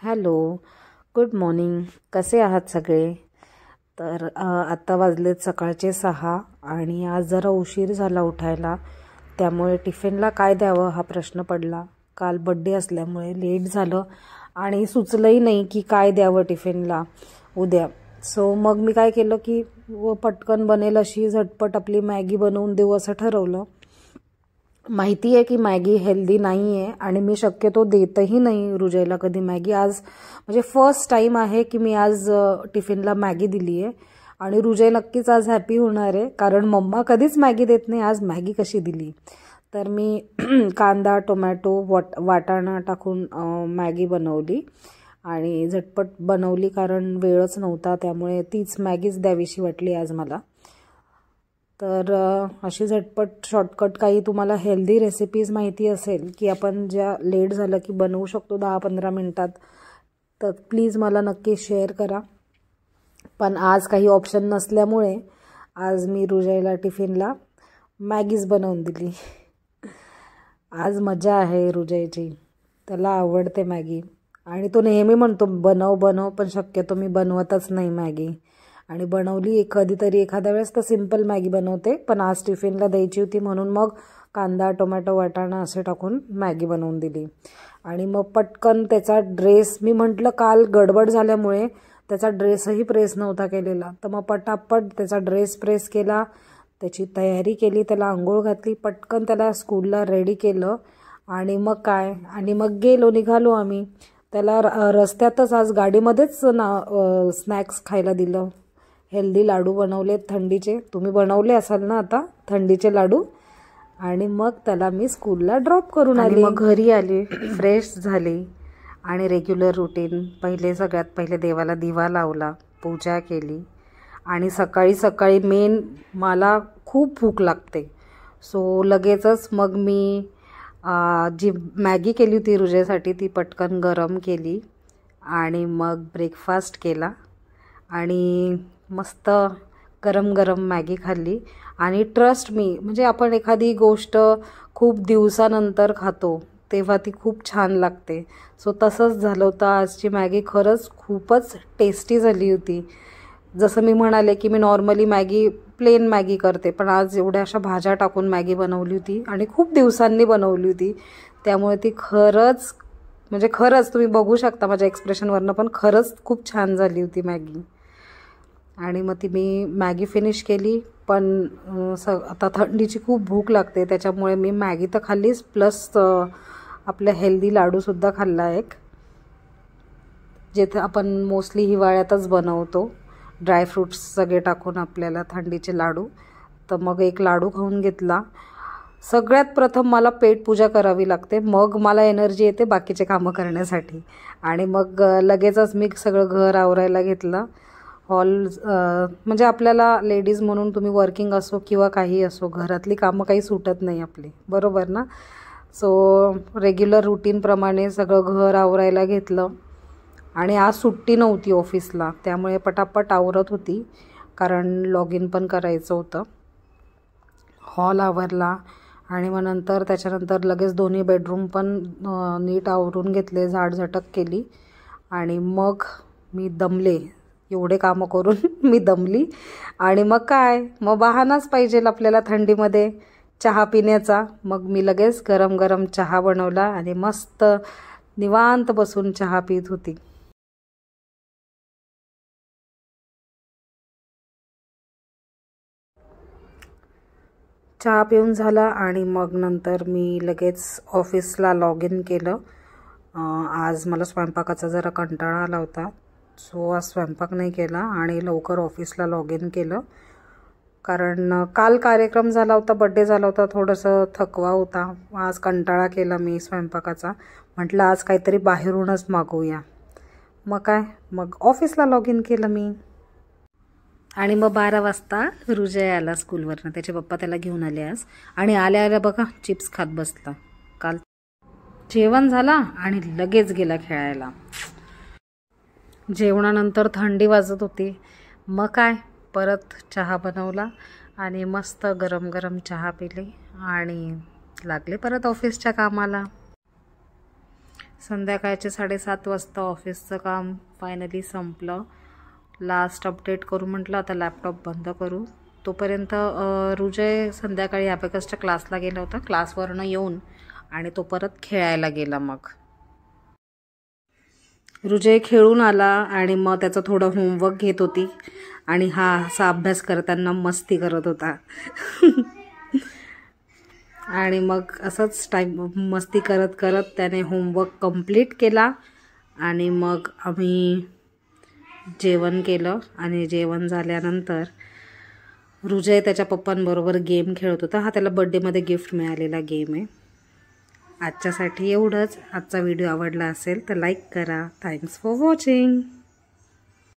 Hello, good morning. कसे आहात सगळे? तर आत्ता वाजलेत सकाळचे 6 आणि आज जरा उशीर झाला उठायला, त्यामुळे टिफिनला काय द्यावं हा प्रश्न पडला. काल बड्डे असल्यामुळे लेट झालं आणि सुचलंही नाही की काय द्यावं टिफिनला उद्या. सो मग मी काय केलं की पटकन बनेल अशी झटपट आपली मॅगी बनवून देऊ असं ठरवलं. माहिती आहे की मॅगी हेल्दी नाही आहे आणि मी शक्यतो देतही नाही रुजयला कधी मॅगी. आज म्हणजे फर्स्ट टाईम आहे की मी आज टिफिनला मॅगी दिली आहे आणि रुजय नक्कीच आज हॅपी होणार आहे, कारण मम्मा कधीच मॅगी देत नाही, आज मॅगी कशी दिली. तर मी कांदा, टोमॅटो, वाटाणा टाकून मॅगी बनवली आणि झटपट बनवली, कारण वेळच नव्हता, त्यामुळे तीच मॅगीच द्यावीशी वाटली आज मला. तर अशी झटपट शॉर्टकट काही तुम्हाला हेल्दी रेसिपीज माहिती असेल की आपण ज्या लेट झालं की बनवू शकतो 10-15 मिनटात, तर प्लीज मला नक्की शेअर करा. पण आज काही ऑप्शन नसल्यामुळे आज मी रुजयला टिफिनला मॅगीज बनवून दिली. आज मजा आहे रुजयची, त्याला आवडते मॅगी आणि तो नेहमी म्हणतो बनव बनव, पण शक्यतो मी बनवतच नाही मॅगी. आणि बनवली कधीतरी एखाद्या वेळेस तर सिंपल मॅगी बनवते, पण आज टिफिनला द्यायची होती म्हणून मग कांदा, टोमॅटो, वाटाणा असे टाकून मॅगी बनवून दिली. आणि मग पटकन त्याचा ड्रेस, मी म्हटलं काल गडबड झाल्यामुळे त्याचा ड्रेसही प्रेस नव्हता केलेला, तर मग पटापट त्याचा ड्रेस प्रेस केला, त्याची तयारी केली, त्याला आंघोळ घातली, पटकन त्याला स्कूलला रेडी केलं आणि मग आणि मग निघालो आम्ही. त्याला रस्त्यातच आज गाडीमध्येच स्नॅक्स खायला दिलं. हेल्दी लाडू बनवलेत थंडीचे, तुम्ही बनवले असाल ना आता थंडीचे लाडू. आणि मग त्याला मी स्कूलला ड्रॉप करून आली. मग घरी आली, फ्रेश झाली आणि रेग्युलर रुटीन. सगळ्यात पहिले देवाला दिवा लावला, पूजा केली आणि सकाळी सकाळी मेन मला खूप भूक लागते, सो लगेचच मग मी जी मॅगी केली होती रुजयसाठी ती पटकन गरम केली आणि मग ब्रेकफास्ट केला आणि मस्त गरम गरम मॅगी खाल्ली. आणि ट्रस्ट मी, म्हणजे आपण एखादी गोष्ट खूप दिवसानंतर खातो तेव्हा ती खूप छान लागते. सो तसंच झालं होतं. आजची मॅगी खरंच खूपच टेस्टी झाली होती. जसं मी म्हणाले की मी नॉर्मली प्लेन मॅगी करते, पण आज एवढ्या अशा भाज्या टाकून मॅगी बनवली होती आणि खूप दिवसांनी बनवली होती, त्यामुळे ती खरंच तुम्ही बघू शकता माझ्या एक्सप्रेशनवरनं, पण खरंच खूप छान झाली होती मॅगी. आणि मग ती मी मॅगी फिनिश केली. पण आता थंडीची खूप भूक लागते, त्याच्यामुळे मी मॅगी तर खाल्लीच, प्लस आपल्या हेल्दी लाडूसुद्धा खाल्ला एक, जिथे आपण मोस्टली हिवाळ्यातच बनवतो, ड्रायफ्रूट्स सगळे टाकून आपल्याला थंडीचे लाडू. तर मग एक लाडू खाऊन घेतला. सगळ्यात प्रथम मला पेटपूजा करावी लागते, मग मला एनर्जी येते बाकीचे कामं करण्यासाठी. आणि मग लगेचच मी सगळं घर आवरायला घेतलं. म्हणजे आपल्याला लेडीज म्हणून, तुम्ही वर्किंग असो किंवा काही असो, घरातली कामं काही सुटत नाही आपली, बरोबर ना. सो रेग्युलर रुटीनप्रमाणे सगळं घर आवरायला घेतलं आणि आज सुट्टी नव्हती ऑफिसला, त्यामुळे पटापट आवरत होती, कारण लॉग इन पण करायचं होतं. हॉल आवरला आणि मग त्याच्यानंतर लगेच दोन्ही बेडरूम पण नीट आवरून घेतले, झाडझटक केली आणि मग मी दमले. एवढे कामं करून मी दमली. आणि मग बहानाच पाहिजे आपल्याला थंडीमध्ये चहा पिण्याचा. मग मी लगेच गरम गरम चहा बनवला आणि मस्त निवांत बसून चहा पीत होती. चहा पिऊन झाला आणि मग नंतर मी लगेच ऑफिसला लॉग इन केलं. आज मला स्वयंपाकाचा जरा कंटाळा आला होता, सो आज स्वयंपाक नाही केला आणि लवकर ऑफिसला लॉग इन केलं, कारण काल कार्यक्रम झाला होता, बड्डे झाला होता, थोडंसं थकवा होता. आज कंटाळा केला मी स्वयंपाकाचा, म्हटलं आज काहीतरी बाहेरूनच मागवूया. मग ऑफिसला लॉग इन केलं मी. आणि मग 12 वाजता रुजय आला स्कूलवरनं, त्याचे पप्पा त्याला घेऊन आले आज. आणि आल्या बघा चिप्स खात बसला. काल जेवण झाला आणि लगेच गेला खेळायला. जेवणानंतर थंडी वाजत होती, मग परत चहा बनवला आणि मस्त गरम गरम चहा पिले आणि लागले परत ऑफिसच्या कामाला. संध्याकाळचे 7:30 वाजता ऑफिसचं काम फायनली संपलं. लास्ट अपडेट करू म्हटलं, आता लॅपटॉप बंद करू. तोपर्यंत रुजय संध्याकाळी ॲबॅकसच्या क्लासला गेला होता. क्लासवरनं येऊन आणि तो परत खेळायला गेला. मग रुजय खेळून आला आणि मग त्याचं थोडं होमवर्क घेत होती आणि हा असा अभ्यास करताना मस्ती करत होता. आणि मग असंच मस्ती करत करत त्याने होमवर्क कंप्लीट केला. आणि मग आम्ही जेवण केलं आणि जेवण झाल्यानंतर रुजय त्याच्या पप्पांबरोबर गेम खेळत होता. हा त्याला बड्डेमध्ये गिफ्ट मिळालेला गेम आहे. आजच्यासाठी एवढंच. आजचा व्हिडिओ आवडला असेल तर लाईक करा. Thanks for watching.